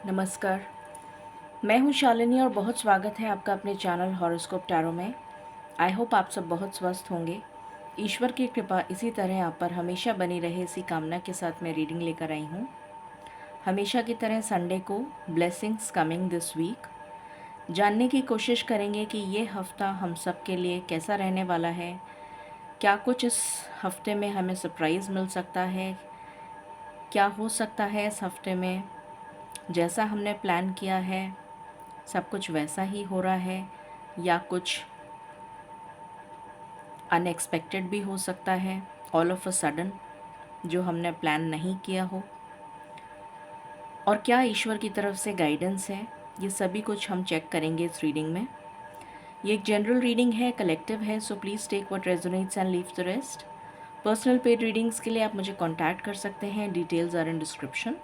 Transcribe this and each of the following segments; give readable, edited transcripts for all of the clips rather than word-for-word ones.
नमस्कार, मैं हूँ शालिनी और बहुत स्वागत है आपका अपने चैनल हॉरोस्कोप टैरो में। आई होप आप सब बहुत स्वस्थ होंगे। ईश्वर की कृपा इसी तरह आप पर हमेशा बनी रहे, इसी कामना के साथ मैं रीडिंग लेकर आई हूँ। हमेशा की तरह संडे को ब्लेसिंग्स कमिंग दिस वीक जानने की कोशिश करेंगे कि ये हफ़्ता हम सब के लिए कैसा रहने वाला है। क्या कुछ इस हफ्ते में हमें सरप्राइज़ मिल सकता है, क्या हो सकता है इस हफ्ते में जैसा हमने प्लान किया है सब कुछ वैसा ही हो रहा है या कुछ अनएक्सपेक्टेड भी हो सकता है, ऑल ऑफ अ सडन जो हमने प्लान नहीं किया हो। और क्या ईश्वर की तरफ से गाइडेंस है, ये सभी कुछ हम चेक करेंगे इस रीडिंग में। ये एक जनरल रीडिंग है, कलेक्टिव है, so please take what resonates and leave the rest. Personal paid readings के लिए आप मुझे कॉन्टैक्ट कर सकते हैं, details are in description.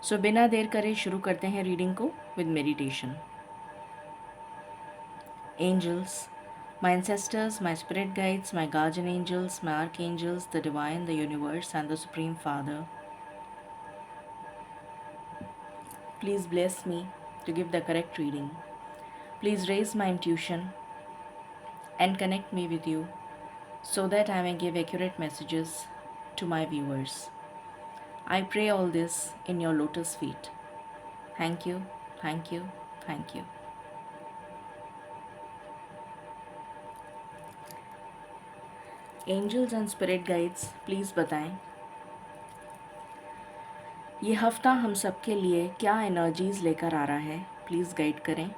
So बिना देर करे शुरू करते हैं रीडिंग को with meditation. Angels, my ancestors, my spirit guides, my guardian angels, my archangels, the divine, the universe, and the Supreme Father, please bless me to give the correct reading. Please raise my intuition and connect me with you so that I may give accurate messages to my viewers. I pray all this in your lotus feet. Thank you, thank you, thank you. Angels and spirit guides, please बताएं ये हफ्ता हम सब के लिए क्या energies लेकर आ रहा है। प्लीज़ गाइड करें।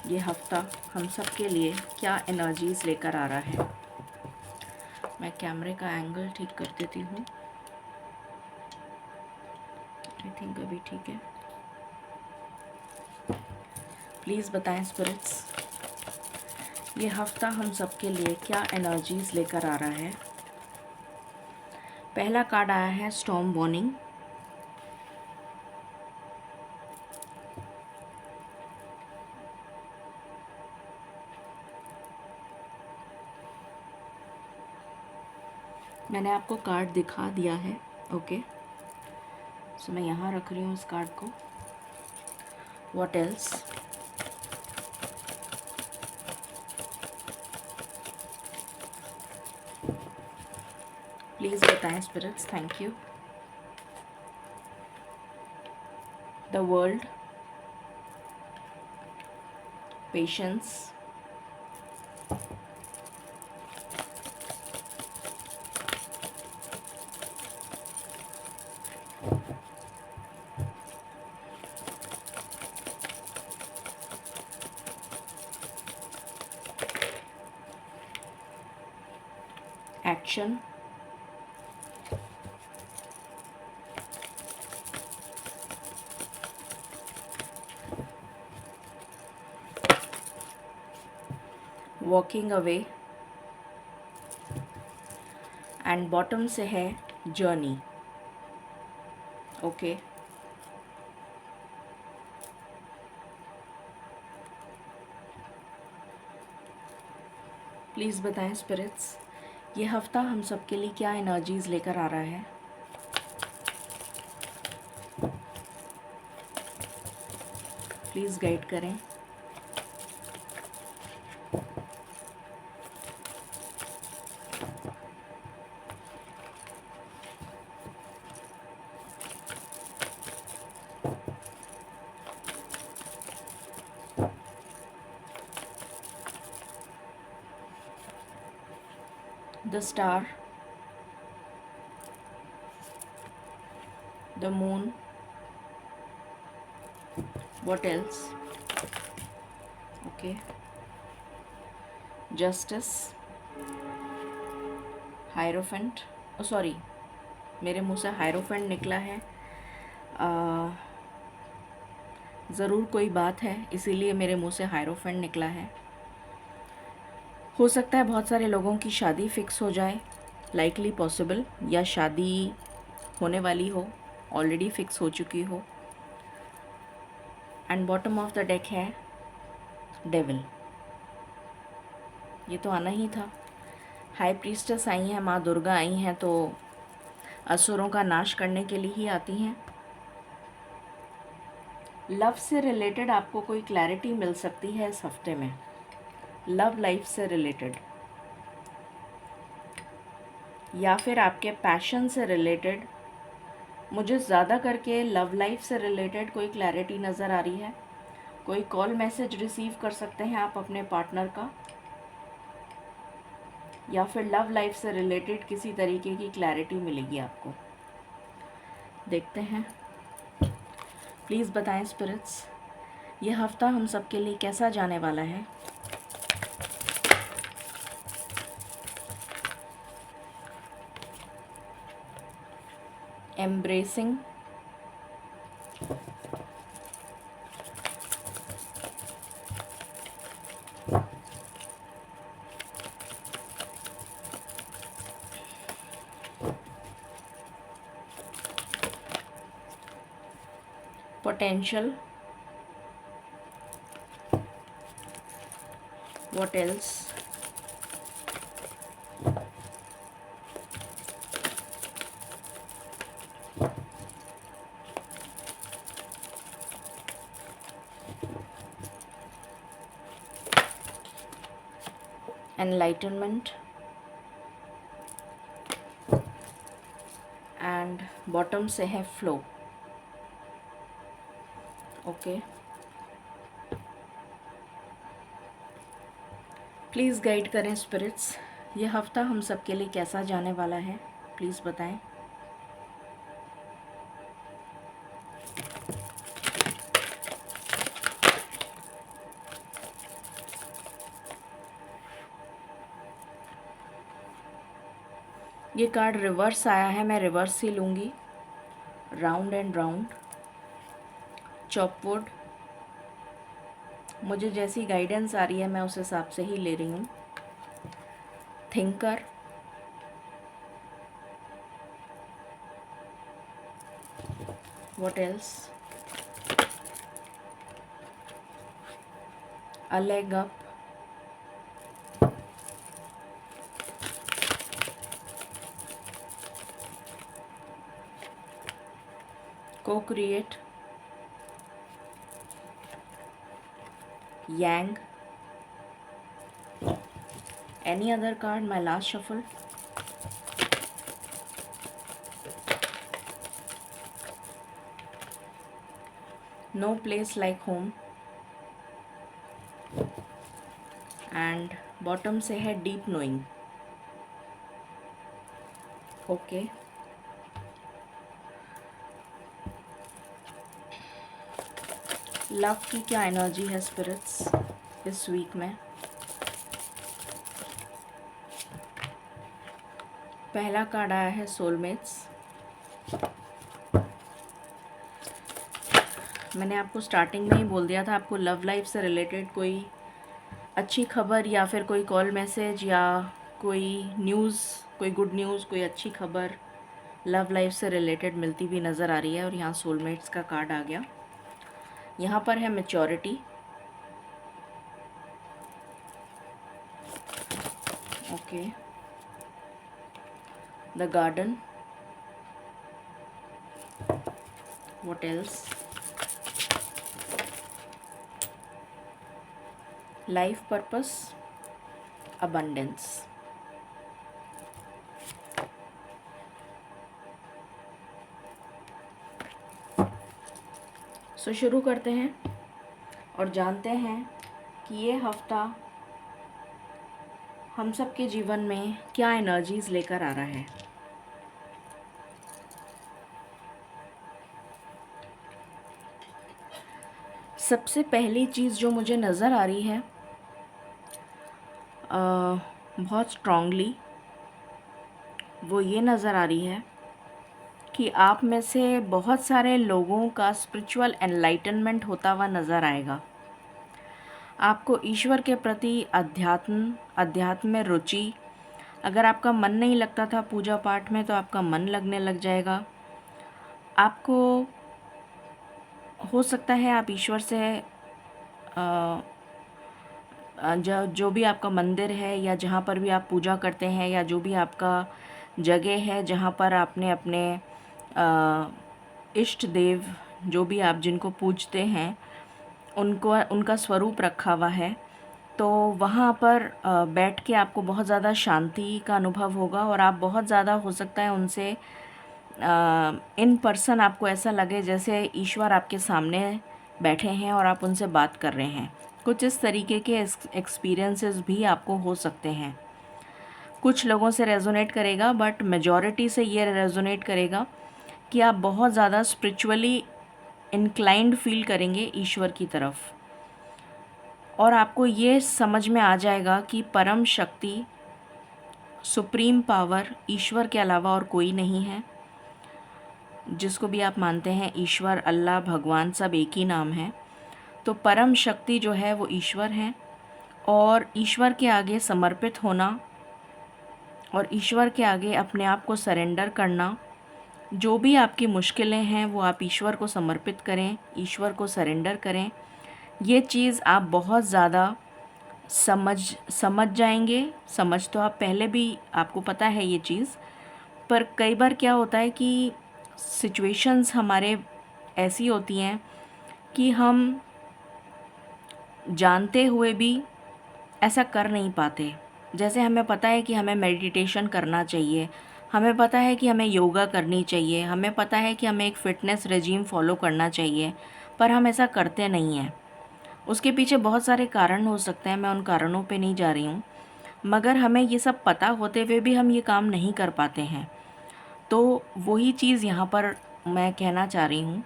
ये हफ्ता हम सब के लिए क्या एनर्जीज़ लेकर आ रहा है। मैं कैमरे का एंगल ठीक कर देती हूँ। आई थिंक अभी ठीक है। प्लीज़ बताएं स्पिरिट्स ये हफ्ता हम सब के लिए क्या एनर्जीज़ लेकर आ रहा है। पहला कार्ड आया है स्टॉर्म वार्निंग। मैंने आपको कार्ड दिखा दिया है, ओके। सो मैं यहाँ रख रही हूँ इस कार्ड को। What else? प्लीज़ बताएं spirits, thank you. The world, patience, action, walking away, and bottom से है जर्नी, ओके। प्लीज़ बताएं स्पिरिट्स ये हफ्ता हम सब के लिए क्या एनर्जीज़ लेकर आ रहा है। प्लीज़ गाइड करें। The star, the moon, what else, okay. Justice, hierophant, sorry मेरे मुंह से हायरोफेंट निकला है। ज़रूर कोई बात है इसीलिए मेरे मुंह से हायरोफेंट निकला है। हो सकता है बहुत सारे लोगों की शादी फिक्स हो जाए, लाइकली पॉसिबल, या शादी होने वाली हो, ऑलरेडी फिक्स हो चुकी हो। And bottom of the deck है डेविल। ये तो आना ही था। हाई प्रीस्टेस आई हैं, माँ दुर्गा आई हैं, तो असुरों का नाश करने के लिए ही आती हैं। लव से रिलेटेड आपको कोई क्लैरिटी मिल सकती है इस हफ्ते में, लव लाइफ से रिलेटेड, या फिर आपके पैशन से रिलेटेड। मुझे ज़्यादा करके लव लाइफ से रिलेटेड कोई क्लैरिटी नज़र आ रही है। कोई कॉल मैसेज रिसीव कर सकते हैं आप अपने पार्टनर का, या फिर लव लाइफ से रिलेटेड किसी तरीके की क्लैरिटी मिलेगी आपको। देखते हैं, प्लीज़ बताएं स्पिरिट्स, ये हफ्ता हम सबके लिए कैसा जाने वाला है। Embracing, potential, what else, enlightenment, and bottom से है फ्लो। ओके, प्लीज़ गाइड करें स्पिरिट्स, ये हफ्ता हम सबके लिए कैसा जाने वाला है, प्लीज़ बताएं। ये कार्ड रिवर्स आया है, मैं रिवर्स ही लूँगी। Round and round, chop wood. मुझे जैसी गाइडेंस आ रही है मैं उस हिसाब से ही ले रही हूँ। Thinker, what else, a leg up, co-create, yang, any other card, my last shuffle, no place like home, and bottom से है deep knowing। ओके, लव की क्या एनर्जी है स्पिरिट्स इस वीक में। पहला कार्ड आया है सोलमेट्स। मैंने आपको स्टार्टिंग में ही बोल दिया था, आपको लव लाइफ से रिलेटेड कोई अच्छी खबर या फिर कोई कॉल मैसेज या कोई न्यूज़, कोई गुड न्यूज़, कोई अच्छी खबर लव लाइफ से रिलेटेड मिलती भी नज़र आ रही है। और यहाँ सोलमेट्स का कार्ड आ गया। यहाँ पर है maturity, okay, the garden, what else, life purpose, abundance. So शुरू करते हैं और जानते हैं कि ये हफ्ता हम सब के जीवन में क्या एनर्जीज़ लेकर आ रहा है। सबसे पहली चीज़ जो मुझे नज़र आ रही है बहुत स्ट्रॉन्गली, वो ये नज़र आ रही है कि आप में से बहुत सारे लोगों का स्पिरिचुअल एनलाइटनमेंट होता हुआ नज़र आएगा। आपको ईश्वर के प्रति अध्यात्म में रुचि, अगर आपका मन नहीं लगता था पूजा पाठ में तो आपका मन लगने लग जाएगा। आपको हो सकता है आप ईश्वर से जो भी आपका मंदिर है या जहाँ पर भी आप पूजा करते हैं या जो भी आपका जगह है जहाँ पर आपने अपने इष्ट देव, जो भी आप जिनको पूजते हैं, उनको उनका स्वरूप रखा हुआ है। तो वहाँ पर बैठ के आपको बहुत ज़्यादा शांति का अनुभव होगा और आप बहुत ज़्यादा, हो सकता है, उनसे इन पर्सन आपको ऐसा लगे जैसे ईश्वर आपके सामने बैठे हैं और आप उनसे बात कर रहे हैं। कुछ इस तरीके के एक्सपीरियंसेस भी आपको हो सकते हैं। कुछ लोगों से रेजोनेट करेगा, बट मेजॉरिटी से ये रेजोनेट करेगा कि आप बहुत ज़्यादा स्पिरिचुअली इंक्लाइंड फील करेंगे ईश्वर की तरफ, और आपको ये समझ में आ जाएगा कि परम शक्ति, सुप्रीम पावर ईश्वर के अलावा और कोई नहीं है। जिसको भी आप मानते हैं, ईश्वर, अल्लाह, भगवान, सब एक ही नाम है। तो परम शक्ति जो है वो ईश्वर है, और ईश्वर के आगे समर्पित होना और ईश्वर के आगे अपने आप को सरेंडर करना, जो भी आपकी मुश्किलें हैं वो आप ईश्वर को समर्पित करें, ईश्वर को सरेंडर करें। ये चीज़ आप बहुत ज़्यादा समझ जाएंगे। समझ तो आप पहले भी, आपको पता है ये चीज़, पर कई बार क्या होता है कि सिचुएशंस हमारे ऐसी होती हैं कि हम जानते हुए भी ऐसा कर नहीं पाते। जैसे हमें पता है कि हमें मेडिटेशन करना चाहिए, हमें पता है कि हमें योगा करनी चाहिए, हमें पता है कि हमें एक फ़िटनेस रेजीम फ़ॉलो करना चाहिए, पर हम ऐसा करते नहीं हैं। उसके पीछे बहुत सारे कारण हो सकते हैं, मैं उन कारणों पे नहीं जा रही हूँ, मगर हमें ये सब पता होते हुए भी हम ये काम नहीं कर पाते हैं। तो वही चीज़ यहाँ पर मैं कहना चाह रही हूँ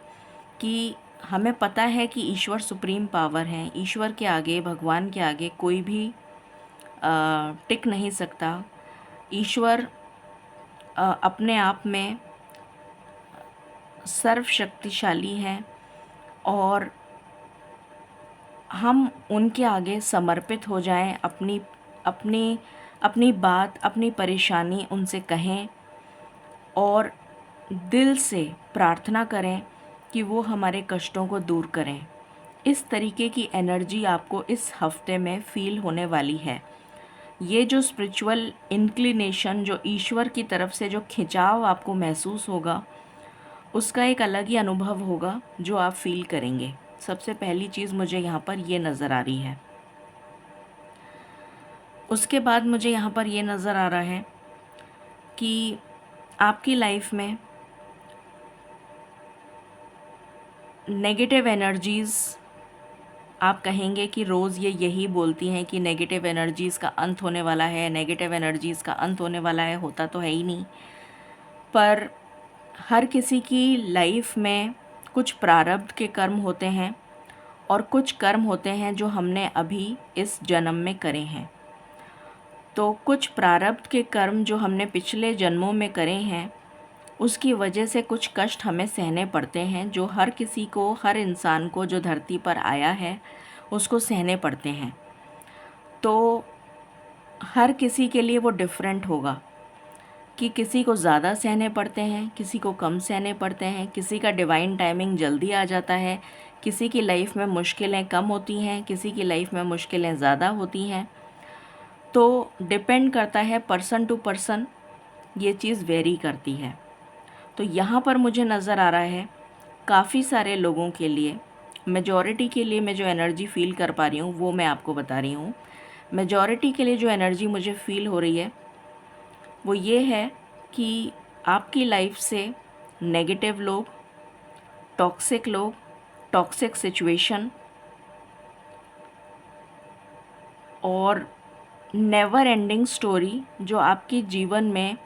कि हमें पता है कि ईश्वर सुप्रीम पावर है, ईश्वर के आगे, भगवान के आगे कोई भी टिक नहीं सकता। ईश्वर अपने आप में सर्वशक्तिशाली हैं, और हम उनके आगे समर्पित हो जाएं, अपनी अपनी अपनी बात, अपनी परेशानी उनसे कहें और दिल से प्रार्थना करें कि वो हमारे कष्टों को दूर करें। इस तरीके की एनर्जी आपको इस हफ्ते में फ़ील होने वाली है। ये जो स्पिरिचुअल इंक्लिनेशन, जो ईश्वर की तरफ से जो खिंचाव आपको महसूस होगा, उसका एक अलग ही अनुभव होगा जो आप फ़ील करेंगे। सबसे पहली चीज़ मुझे यहाँ पर ये नज़र आ रही है। उसके बाद मुझे यहाँ पर ये नज़र आ रहा है कि आपकी लाइफ में नेगेटिव एनर्जीज़, आप कहेंगे कि रोज़ ये यही बोलती हैं कि नेगेटिव एनर्जीज़ का अंत होने वाला है, नेगेटिव एनर्जीज़ का अंत होने वाला है। होता तो है ही नहीं, पर हर किसी की लाइफ में कुछ प्रारब्ध के कर्म होते हैं और कुछ कर्म होते हैं जो हमने अभी इस जन्म में करे हैं। तो कुछ प्रारब्ध के कर्म जो हमने पिछले जन्मों में करे हैं, उसकी वजह से कुछ कष्ट हमें सहने पड़ते हैं, जो हर किसी को, हर इंसान को जो धरती पर आया है उसको सहने पड़ते हैं। तो हर किसी के लिए वो डिफरेंट होगा कि किसी को ज़्यादा सहने पड़ते हैं, किसी को कम सहने पड़ते हैं, किसी का डिवाइन टाइमिंग जल्दी आ जाता है, किसी की लाइफ में मुश्किलें कम होती हैं, किसी की लाइफ में मुश्किलें ज़्यादा होती हैं। तो डिपेंड करता है पर्सन टू पर्सन, ये चीज़ वेरी करती है। तो यहाँ पर मुझे नज़र आ रहा है काफ़ी सारे लोगों के लिए, मेजॉरिटी के लिए मैं जो एनर्जी फ़ील कर पा रही हूँ वो मैं आपको बता रही हूँ। मेजॉरिटी के लिए जो एनर्जी मुझे फ़ील हो रही है वो ये है कि आपकी लाइफ से नेगेटिव लोग, टॉक्सिक सिचुएशन और नेवर एंडिंग स्टोरी जो आपके जीवन में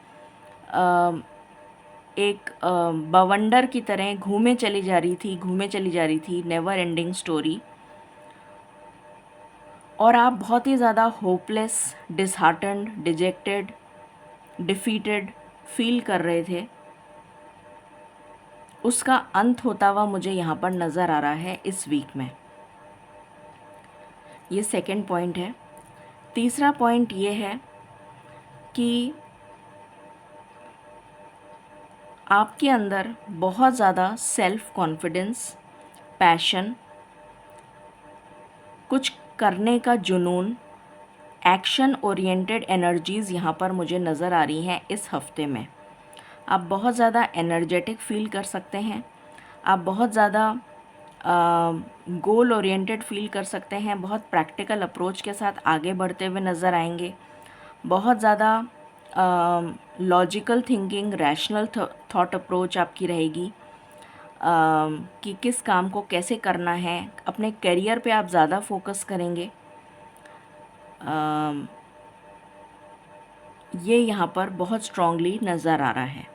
एक बवंडर की तरह घूमे चली जा रही थी, नेवर एंडिंग स्टोरी, और आप बहुत ही ज़्यादा hopeless, disheartened, dejected, defeated feel कर रहे थे, उसका अंत होता हुआ मुझे यहाँ पर नज़र आ रहा है इस वीक में। ये सेकंड पॉइंट है। तीसरा पॉइंट ये है कि आपके अंदर बहुत ज़्यादा सेल्फ कॉन्फिडेंस, पैशन, कुछ करने का जुनून एक्शन ओरिएंटेड एनर्जीज़ यहाँ पर मुझे नज़र आ रही हैं इस हफ्ते में। आप बहुत ज़्यादा एनर्जेटिक फील कर सकते हैं, आप बहुत ज़्यादा गोल ओरिएंटेड फील कर सकते हैं, बहुत प्रैक्टिकल अप्रोच के साथ आगे बढ़ते हुए नज़र आएंगे, बहुत ज़्यादा logical thinking, rational thought approach आपकी रहेगी कि किस काम को कैसे करना है। अपने करियर पे आप ज़्यादा फोकस करेंगे। ये यहाँ पर बहुत स्ट्रांगली नज़र आ रहा है।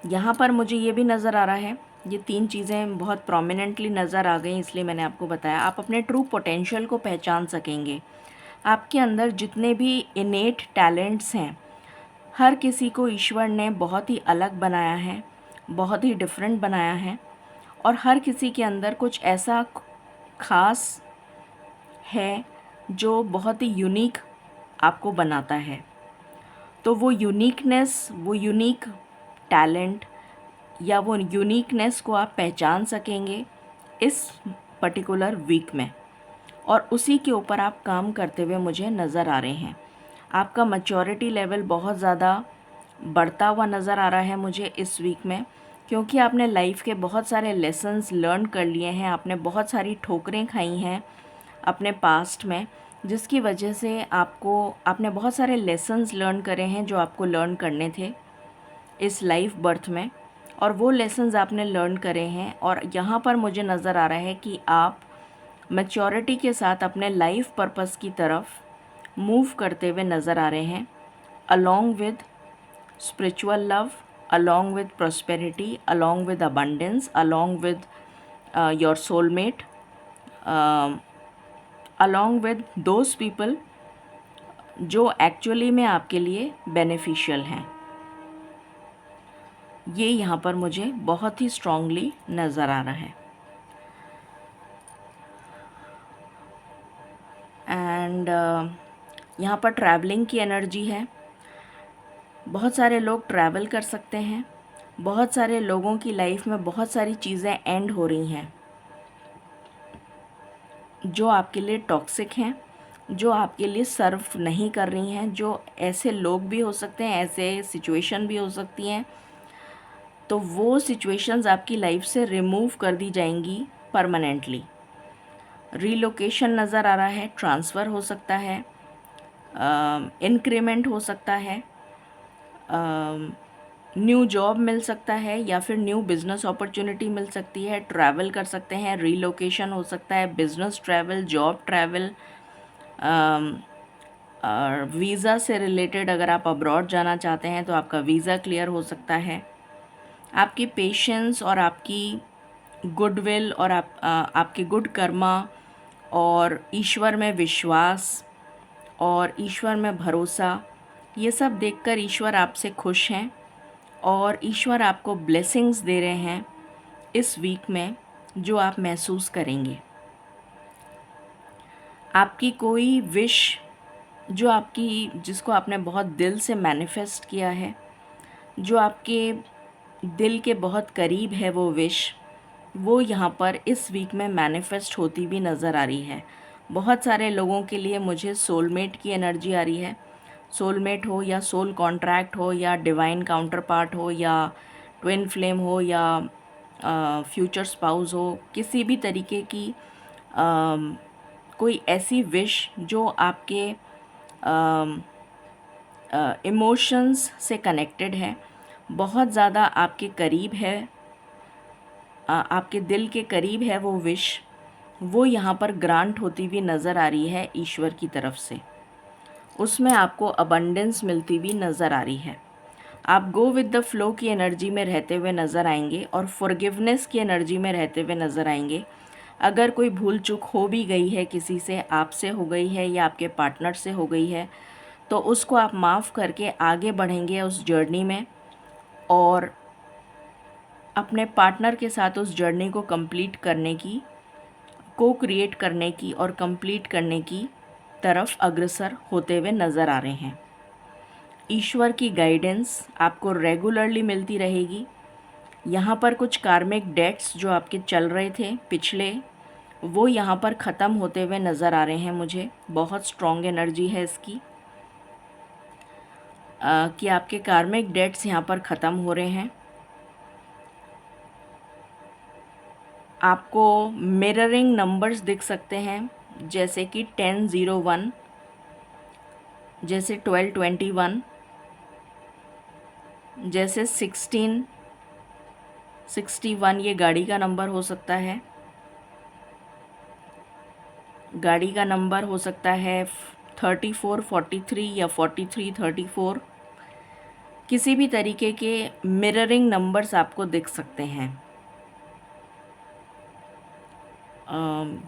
यहाँ पर मुझे ये भी नज़र आ रहा है, ये 3 चीज़ें बहुत प्रोमिनेंटली नज़र आ गई, इसलिए मैंने आपको बताया। आप अपने ट्रू पोटेंशियल को पहचान सकेंगे। आपके अंदर जितने भी इनेट टैलेंट्स हैं, हर किसी को ईश्वर ने बहुत ही अलग बनाया है, बहुत ही डिफरेंट बनाया है, और हर किसी के अंदर कुछ ऐसा ख़ास है जो बहुत ही यूनिक आपको बनाता है। तो वो यूनिकनेस, वो यूनिक टैलेंट या वो यूनिकनेस को आप पहचान सकेंगे इस पर्टिकुलर वीक में, और उसी के ऊपर आप काम करते हुए मुझे नज़र आ रहे हैं। आपका मैच्योरिटी लेवल बहुत ज़्यादा बढ़ता हुआ नज़र आ रहा है मुझे इस वीक में, क्योंकि आपने लाइफ के बहुत सारे लेसन्स लर्न कर लिए हैं, आपने बहुत सारी ठोकरें खाई हैं अपने पास्ट में, जिसकी वजह से आपने बहुत सारे लेसन्स लर्न करे हैं जो आपको लर्न करने थे इस लाइफ बर्थ में, और वो लेसन्स आपने लर्न करे हैं। और यहाँ पर मुझे नज़र आ रहा है कि आप मैच्योरिटी के साथ अपने लाइफ पर्पस की तरफ मूव करते हुए नज़र आ रहे हैं, along with spiritual love, along with prosperity, along with abundance, along with your soulmate, along with those people जो एक्चुअली में आपके लिए बेनिफिशियल हैं। ये यहाँ पर मुझे बहुत ही स्ट्रांगली नज़र आ रहा है। एंड यहाँ पर ट्रैवलिंग की एनर्जी है। बहुत सारे लोग ट्रैवल कर सकते हैं। बहुत सारे लोगों की लाइफ में बहुत सारी चीज़ें एंड हो रही हैं जो आपके लिए टॉक्सिक हैं, जो आपके लिए सर्व नहीं कर रही हैं, जो ऐसे लोग भी हो सकते हैं, ऐसे सिचुएशन भी हो सकती हैं। तो वो सिचुएशंस आपकी लाइफ से रिमूव कर दी जाएंगी परमानेंटली। रीलोकेशन नज़र आ रहा है, ट्रांसफ़र हो सकता है, इंक्रीमेंट हो सकता है, न्यू जॉब मिल सकता है, या फिर न्यू बिज़नेस अपॉर्चुनिटी मिल सकती है, ट्रैवल कर सकते हैं, रीलोकेशन हो सकता है, business travel, job travel, visa से रिलेटेड अगर आप अब्रॉड जाना चाहते हैं तो आपका वीज़ा क्लियर हो सकता है। आपकी पेशेंस और आपकी गुडविल और आपके गुड कर्मा और ईश्वर में विश्वास और ईश्वर में भरोसा, ये सब देखकर ईश्वर आपसे खुश हैं और ईश्वर आपको ब्लेसिंग्स दे रहे हैं इस वीक में, जो आप महसूस करेंगे। आपकी कोई विश जिसको आपने बहुत दिल से मैनिफेस्ट किया है, जो आपके दिल के बहुत करीब है, वो विश वो यहाँ पर इस वीक में मैनिफेस्ट होती भी नज़र आ रही है। बहुत सारे लोगों के लिए मुझे सोलमेट की एनर्जी आ रही है। सोलमेट हो या सोल कॉन्ट्रैक्ट हो या डिवाइन काउंटर पार्ट हो या ट्विन फ्लेम हो या फ्यूचर स्पाउस हो, किसी भी तरीके की कोई ऐसी विश जो आपके इमोशंस से कनेक्टेड है, बहुत ज़्यादा आपके करीब है, आपके दिल के करीब है वो विश, वो यहाँ पर ग्रांट होती हुई नज़र आ रही है ईश्वर की तरफ से। उसमें आपको अबंडेंस मिलती हुई नज़र आ रही है। आप गो विद द फ्लो की एनर्जी में रहते हुए नज़र आएंगे और फॉरगिवनेस की एनर्जी में रहते हुए नज़र आएंगे। अगर कोई भूल चूक हो भी गई है, किसी से, आपसे हो गई है या आपके पार्टनर से हो गई है, तो उसको आप माफ़ करके आगे बढ़ेंगे उस जर्नी में और अपने पार्टनर के साथ उस जर्नी को कंप्लीट करने की, को क्रिएट करने की और कंप्लीट करने की तरफ अग्रसर होते हुए नज़र आ रहे हैं। ईश्वर की गाइडेंस आपको रेगुलरली मिलती रहेगी। यहाँ पर कुछ कार्मिक डेट्स जो आपके चल रहे थे पिछले वो यहाँ पर ख़त्म होते हुए नज़र आ रहे हैं मुझे। बहुत स्ट्रॉन्ग एनर्जी है इसकी कि आपके कार्मिक डेट्स यहाँ पर ख़त्म हो रहे हैं। आपको मिररिंग नंबर्स दिख सकते हैं, जैसे कि 1001, जैसे 1221, जैसे 1661, ये गाड़ी का नंबर हो सकता है। गाड़ी का नंबर हो सकता है 3443 या 4334। किसी भी तरीके के मिररिंग नंबर्स आपको दिख सकते हैं।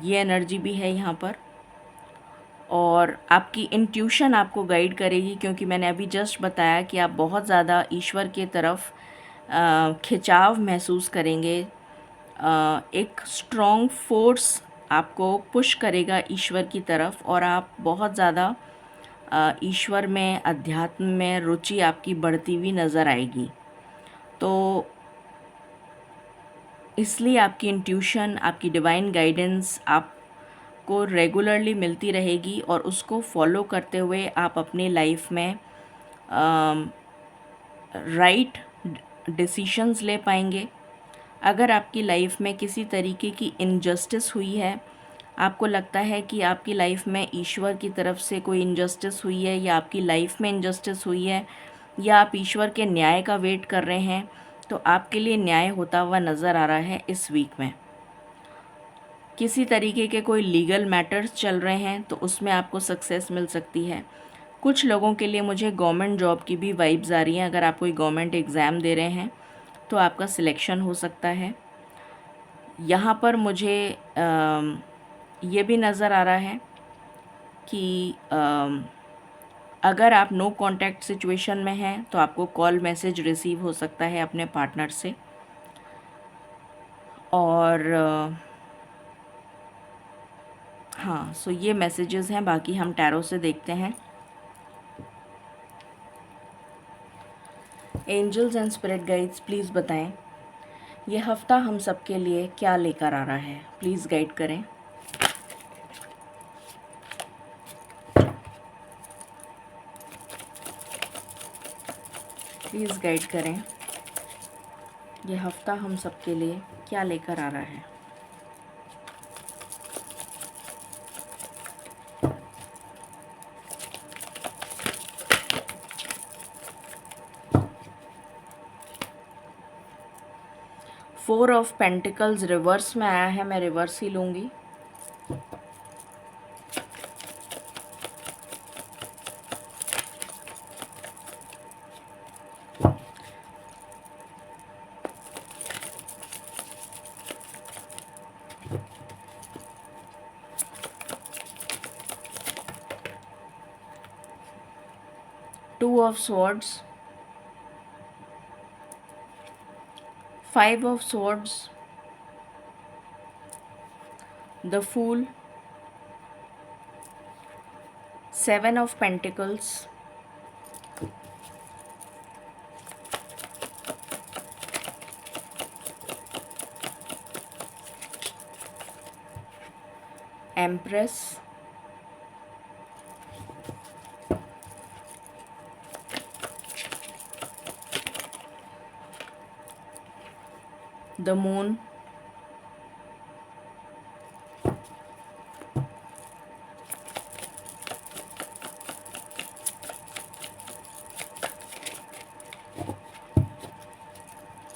ये एनर्जी भी है यहाँ पर। और आपकी इंट्यूशन आपको गाइड करेगी, क्योंकि मैंने अभी जस्ट बताया कि आप बहुत ज़्यादा ईश्वर के तरफ खिंचाव महसूस करेंगे। एक स्ट्रॉन्ग फोर्स आपको पुश करेगा ईश्वर की तरफ, और आप बहुत ज़्यादा ईश्वर में, अध्यात्म में रुचि आपकी बढ़ती हुई नज़र आएगी। तो इसलिए आपकी इंट्यूशन, आपकी डिवाइन गाइडेंस आपको रेगुलरली मिलती रहेगी, और उसको फॉलो करते हुए आप अपनी लाइफ में राइट डिसीशंस ले पाएंगे। अगर आपकी लाइफ में किसी तरीके की इनजस्टिस हुई है, आपको लगता है कि आपकी लाइफ में ईश्वर की तरफ से कोई इनजस्टिस हुई है, या आपकी लाइफ में इनजस्टिस हुई है, या आप ईश्वर के न्याय का वेट कर रहे हैं, तो आपके लिए न्याय होता हुआ नज़र आ रहा है इस वीक में। किसी तरीके के कोई लीगल मैटर्स चल रहे हैं, तो उसमें आपको सक्सेस मिल सकती है। कुछ लोगों के लिए मुझे गवर्नमेंट जॉब की भी वाइब्स आ रही हैं। अगर आप कोई गवर्नमेंट एग्ज़ाम दे रहे हैं तो आपका सिलेक्शन हो सकता है। यहाँ पर मुझे ये भी नज़र आ रहा है कि अगर आप नो कांटेक्ट सिचुएशन में हैं तो आपको कॉल मैसेज रिसीव हो सकता है अपने पार्टनर से। और हाँ, सो ये मैसेजेस हैं। बाकी हम टैरो से देखते हैं। Angels and spirit guides, please बताएं ये हफ्ता हम सब के लिए क्या लेकर आ रहा है। प्लीज़ गाइड करें। प्लीज़ गाइड करें ये हफ्ता हम सब के लिए क्या लेकर आ रहा है। फोर ऑफ पेंटिकल्स रिवर्स में आया है, मैं रिवर्स ही लूँगी। Two of swords, five of swords, the fool, seven of pentacles, empress, the moon,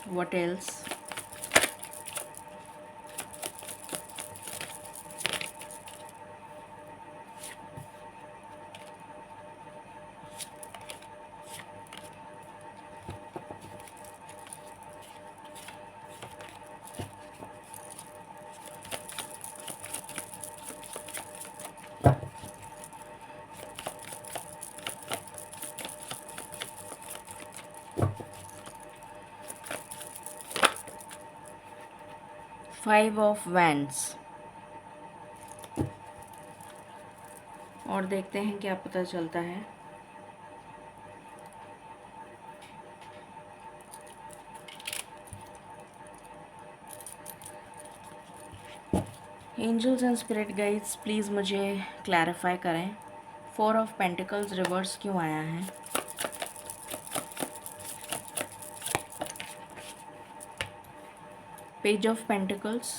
what else, five of wands. और देखते हैं क्या पता चलता है। Angels and spirit guides, please मुझे क्लैरिफाई करें, 4 ऑफ पेंटिकल्स रिवर्स क्यों आया है? Page of pentacles,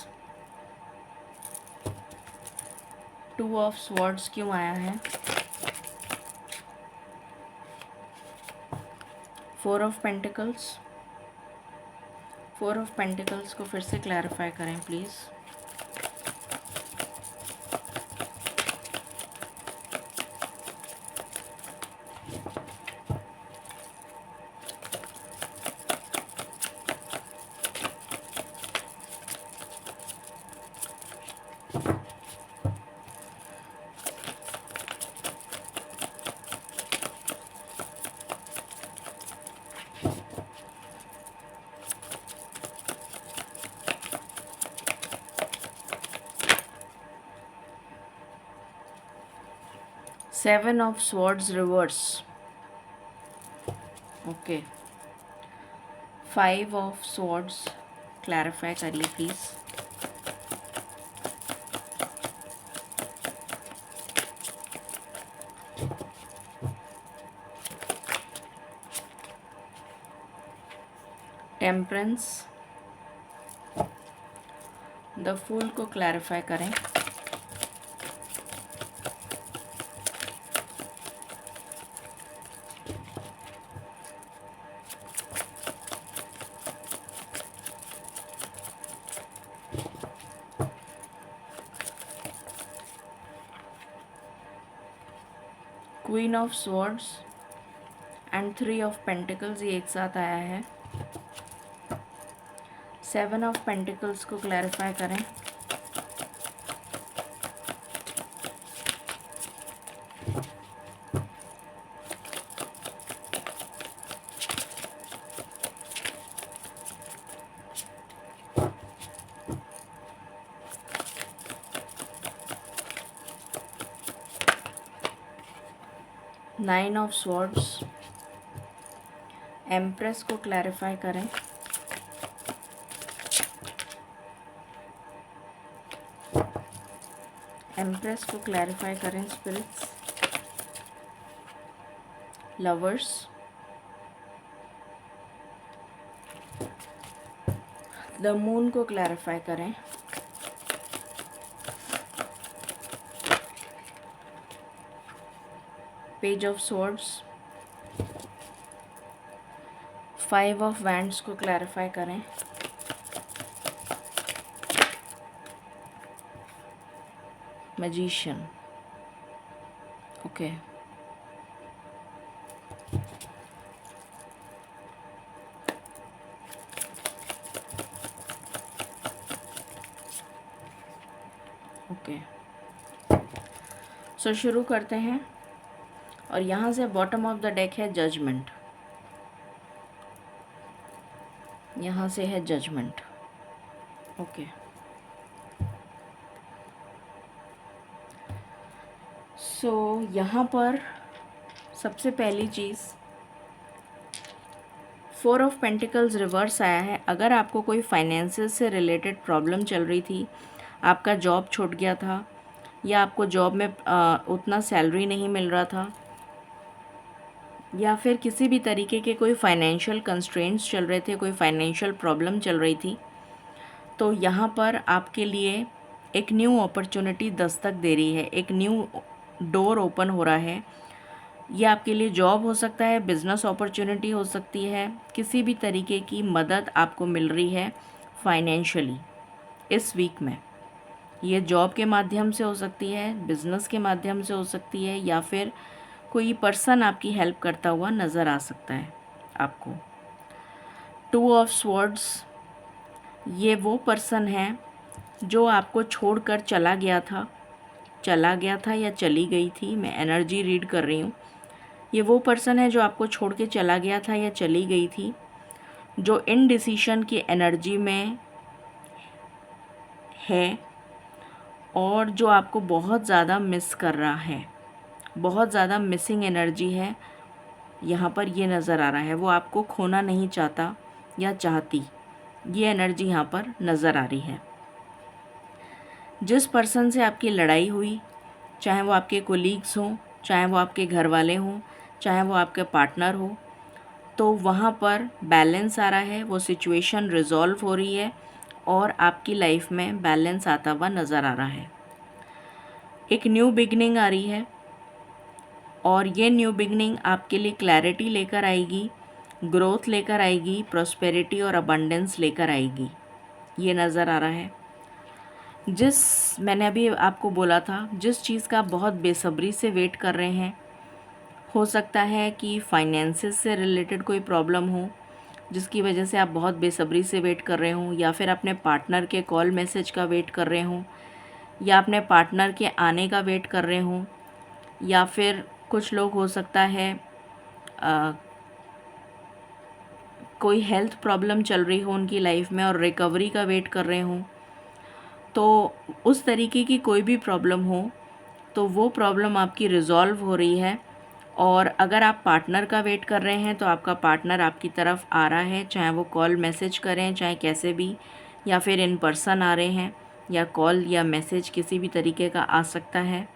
2 of swords क्यों आया है? 4 ऑफ पेंटिकल्स, 4 ऑफ पेंटिकल्स को फिर से क्लैरिफाई करें please. Seven of swords reverse, okay. 5 of swords clarify करिए प्लीज़। टेम्परेंस, द फूल को क्लैरिफाई करें। Queen of swords and 3 of pentacles ये एक साथ आया है। 7 ऑफ पेंटिकल्स को क्लैरिफाई करें। नाइन ऑफ स्वॉर्ड्स, एम्प्रेस को क्लैरिफाई करें। एम्प्रेस को क्लैरिफाई करें स्पिरिट्स। लवर्स, द मून को क्लैरिफाई करें। Page of swords, 5 of wands को क्लैरिफाई करें। Magician, okay. ओके, सो शुरू करते हैं। और यहाँ से बॉटम ऑफ द डेक है जजमेंट, यहाँ से है जजमेंट, ओके। सो यहाँ पर सबसे पहली चीज़ 4 ऑफ पेंटिकल्स रिवर्स आया है। अगर आपको कोई फाइनेंसेस से रिलेटेड प्रॉब्लम चल रही थी, आपका जॉब छूट गया था, या आपको जॉब में उतना सैलरी नहीं मिल रहा था, या फिर किसी भी तरीके के कोई फाइनेंशियल कंस्ट्रेंट्स चल रहे थे, कोई फाइनेंशियल प्रॉब्लम चल रही थी, तो यहाँ पर आपके लिए एक न्यू अपॉर्चुनिटी दस्तक दे रही है, एक न्यू डोर ओपन हो रहा है। ये आपके लिए जॉब हो सकता है, बिज़नेस अपॉर्चुनिटी हो सकती है, किसी भी तरीके की मदद आपको मिल रही है फाइनेंशियली इस वीक में। ये जॉब के माध्यम से हो सकती है, बिज़नेस के माध्यम से हो सकती है, या फिर कोई पर्सन आपकी हेल्प करता हुआ नज़र आ सकता है आपको। 2 ऑफ स्वॉर्ड्स, ये वो पर्सन है जो आपको छोड़कर चला गया था या चली गई थी, मैं एनर्जी रीड कर रही हूँ। ये वो पर्सन है जो आपको छोड़ के चला गया था या चली गई थी, जो इनडिसीशन की एनर्जी में है और जो आपको बहुत ज़्यादा मिस कर रहा है, बहुत ज़्यादा मिसिंग एनर्जी है यहाँ पर, ये नज़र आ रहा है। वो आपको खोना नहीं चाहता या चाहती, ये एनर्जी यहाँ पर नज़र आ रही है। जिस पर्सन से आपकी लड़ाई हुई, चाहे वो आपके कोलीग्स हों, चाहे वो आपके घर वाले हों, चाहे वो आपके पार्टनर हो, तो वहाँ पर बैलेंस आ रहा है, वो सिचुएशन रिज़ॉल्व हो रही है और आपकी लाइफ में बैलेंस आता हुआ नज़र आ रहा है। एक न्यू बिगनिंग आ रही है और ये न्यू बिगनिंग आपके लिए क्लैरिटी लेकर आएगी, ग्रोथ लेकर आएगी, प्रॉस्पेरिटी और अबंडेंस लेकर आएगी, ये नज़र आ रहा है। मैंने अभी आपको बोला था, जिस चीज़ का आप बहुत बेसब्री से वेट कर रहे हैं, हो सकता है कि फाइनेंसेस से रिलेटेड कोई प्रॉब्लम हो जिसकी वजह से आप बहुत बेसब्री से वेट कर रहे हों, या फिर अपने पार्टनर के कॉल मैसेज का वेट कर रहे हों, या अपने पार्टनर के आने का वेट कर रहे हों, या फिर कुछ लोग हो सकता है कोई हेल्थ प्रॉब्लम चल रही हो उनकी लाइफ में और रिकवरी का वेट कर रहे हों। तो उस तरीके की कोई भी प्रॉब्लम हो तो वो प्रॉब्लम आपकी रिज़ॉल्व हो रही है। और अगर आप पार्टनर का वेट कर रहे हैं तो आपका पार्टनर आपकी तरफ आ रहा है, चाहे वो कॉल मैसेज करें, चाहे कैसे भी, या फिर इन पर्सन आ रहे हैं, या कॉल या मैसेज किसी भी तरीके का आ सकता है।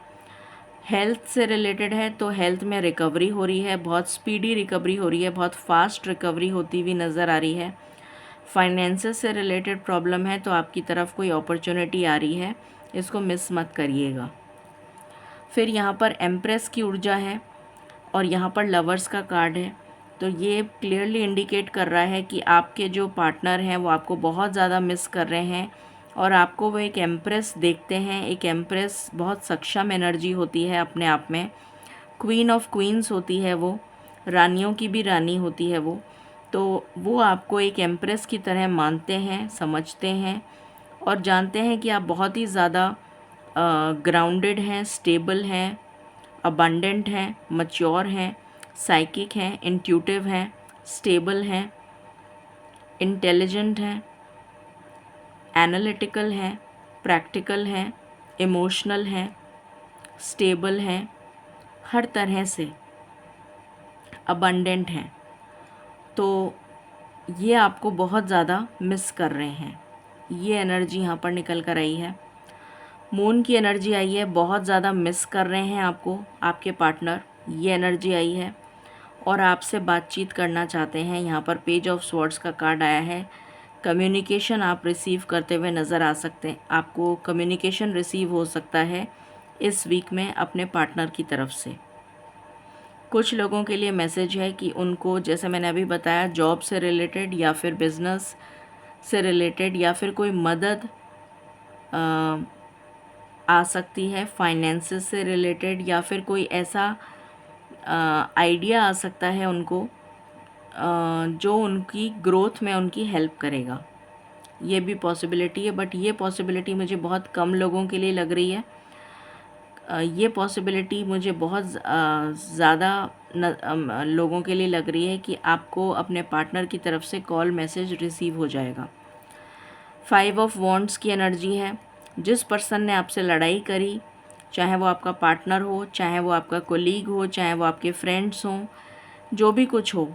हेल्थ से रिलेटेड है तो हेल्थ में रिकवरी हो रही है, बहुत स्पीडी रिकवरी हो रही है, बहुत फास्ट रिकवरी होती हुई नज़र आ रही है। फाइनेंसेस से रिलेटेड प्रॉब्लम है तो आपकी तरफ कोई अपॉर्चुनिटी आ रही है, इसको मिस मत करिएगा। फिर यहाँ पर एम्प्रेस की ऊर्जा है और यहाँ पर लवर्स का कार्ड है, तो ये क्लियरली इंडिकेट कर रहा है कि आपके जो पार्टनर हैं वो आपको बहुत ज़्यादा मिस कर रहे हैं और आपको वो एक एम्प्रेस देखते हैं। एक एम्प्रेस बहुत सक्षम एनर्जी होती है अपने आप में, क्वीन ऑफ क्वींस होती है वो, रानियों की भी रानी होती है वो। तो वो आपको एक एम्प्रेस की तरह मानते हैं, समझते हैं और जानते हैं कि आप बहुत ही ज़्यादा ग्राउंडेड हैं, स्टेबल हैं, अबंडेंट हैं, मैच्योर हैं, साइकिक हैं, इंट्यूटिव हैं, स्टेबल हैं, इंटेलिजेंट हैं, एनालिटिकल हैं, प्रैक्टिकल हैं, इमोशनल हैं, स्टेबल हैं, हर तरह से अबंडेंट हैं। तो ये आपको बहुत ज़्यादा मिस कर रहे हैं, ये एनर्जी यहाँ पर निकल कर आई है। मून की एनर्जी आई है, बहुत ज़्यादा मिस कर रहे हैं आपको आपके पार्टनर, ये एनर्जी आई है और आपसे बातचीत करना चाहते हैं। यहाँ पर पेज ऑफ स्वॉर्ड्स का कार्ड आया है, कम्युनिकेशन आप रिसीव करते हुए नज़र आ सकते हैं। आपको कम्युनिकेशन रिसीव हो सकता है इस वीक में अपने पार्टनर की तरफ से। कुछ लोगों के लिए मैसेज है कि उनको, जैसे मैंने अभी बताया, जॉब से रिलेटेड या फिर बिज़नेस से रिलेटेड या फिर कोई मदद आ सकती है, फाइनेंसेस से रिलेटेड, या फिर कोई ऐसा आइडिया आ सकता है उनको जो उनकी ग्रोथ में उनकी हेल्प करेगा। ये भी पॉसिबिलिटी है, बट ये पॉसिबिलिटी मुझे बहुत कम लोगों के लिए लग रही है। ये पॉसिबिलिटी मुझे बहुत ज़्यादा लोगों के लिए लग रही है कि आपको अपने पार्टनर की तरफ से कॉल मैसेज रिसीव हो जाएगा। 5 ऑफ वॉन्ड्स की एनर्जी है। जिस पर्सन ने आपसे लड़ाई करी, चाहे वो आपका पार्टनर हो, चाहे वो आपका कोलीग हो, चाहे वो आपके फ्रेंड्स हों, जो भी कुछ हो,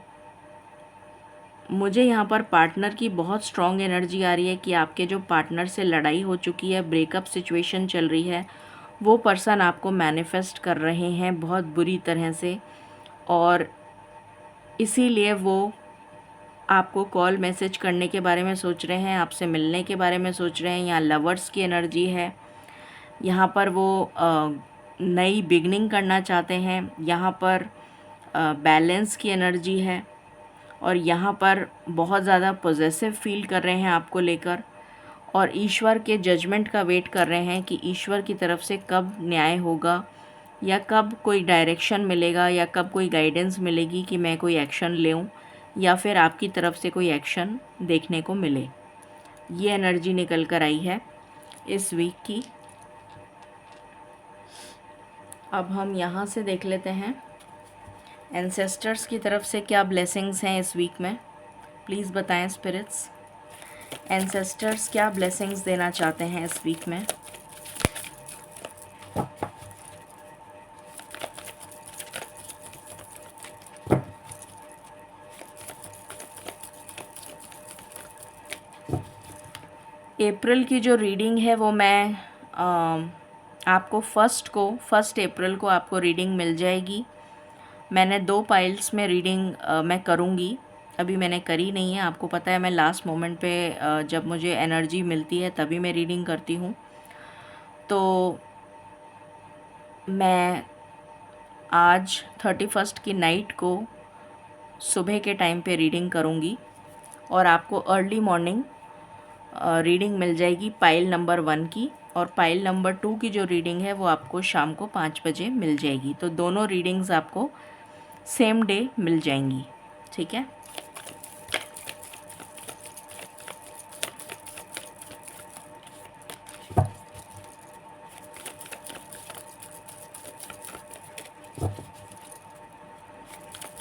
मुझे यहाँ पर पार्टनर की बहुत स्ट्रॉन्ग एनर्जी आ रही है कि आपके जो पार्टनर से लड़ाई हो चुकी है, ब्रेकअप सिचुएशन चल रही है, वो पर्सन आपको मैनिफेस्ट कर रहे हैं बहुत बुरी तरह से और इसीलिए वो आपको कॉल मैसेज करने के बारे में सोच रहे हैं, आपसे मिलने के बारे में सोच रहे हैं। यहाँ लवर्स की एनर्जी है, यहाँ पर वो नई बिगनिंग करना चाहते हैं। यहाँ पर बैलेंस की एनर्जी है और यहाँ पर बहुत ज़्यादा पॉजेसिव फील कर रहे हैं आपको लेकर और ईश्वर के जजमेंट का वेट कर रहे हैं कि ईश्वर की तरफ से कब न्याय होगा या कब कोई डायरेक्शन मिलेगा या कब कोई गाइडेंस मिलेगी कि मैं कोई एक्शन लूँ या फिर आपकी तरफ से कोई एक्शन देखने को मिले। ये एनर्जी निकल कर आई है इस वीक की। अब हम यहाँ से देख लेते हैं एंसेस्टर्स की तरफ से क्या ब्लेसिंग्स हैं इस वीक में। प्लीज़ बताएं स्पिरिट्स, एंसेस्टर्स क्या ब्लेसिंग्स देना चाहते हैं इस वीक में। अप्रैल की जो रीडिंग है वो मैं आपको फर्स्ट अप्रैल को आपको रीडिंग मिल जाएगी। मैंने 2 पाइल्स में रीडिंग मैं करूँगी, अभी मैंने करी नहीं है। आपको पता है मैं लास्ट मोमेंट पे जब मुझे एनर्जी मिलती है तभी मैं रीडिंग करती हूँ। तो मैं आज 31 की नाइट को सुबह के टाइम पे रीडिंग करूँगी और आपको अर्ली मॉर्निंग रीडिंग मिल जाएगी पाइल नंबर 1 की, और पाइल नंबर 2 की जो रीडिंग है वो आपको शाम को 5 बजे मिल जाएगी। तो दोनों रीडिंग्स आपको सेम डे मिल जाएंगी, ठीक है।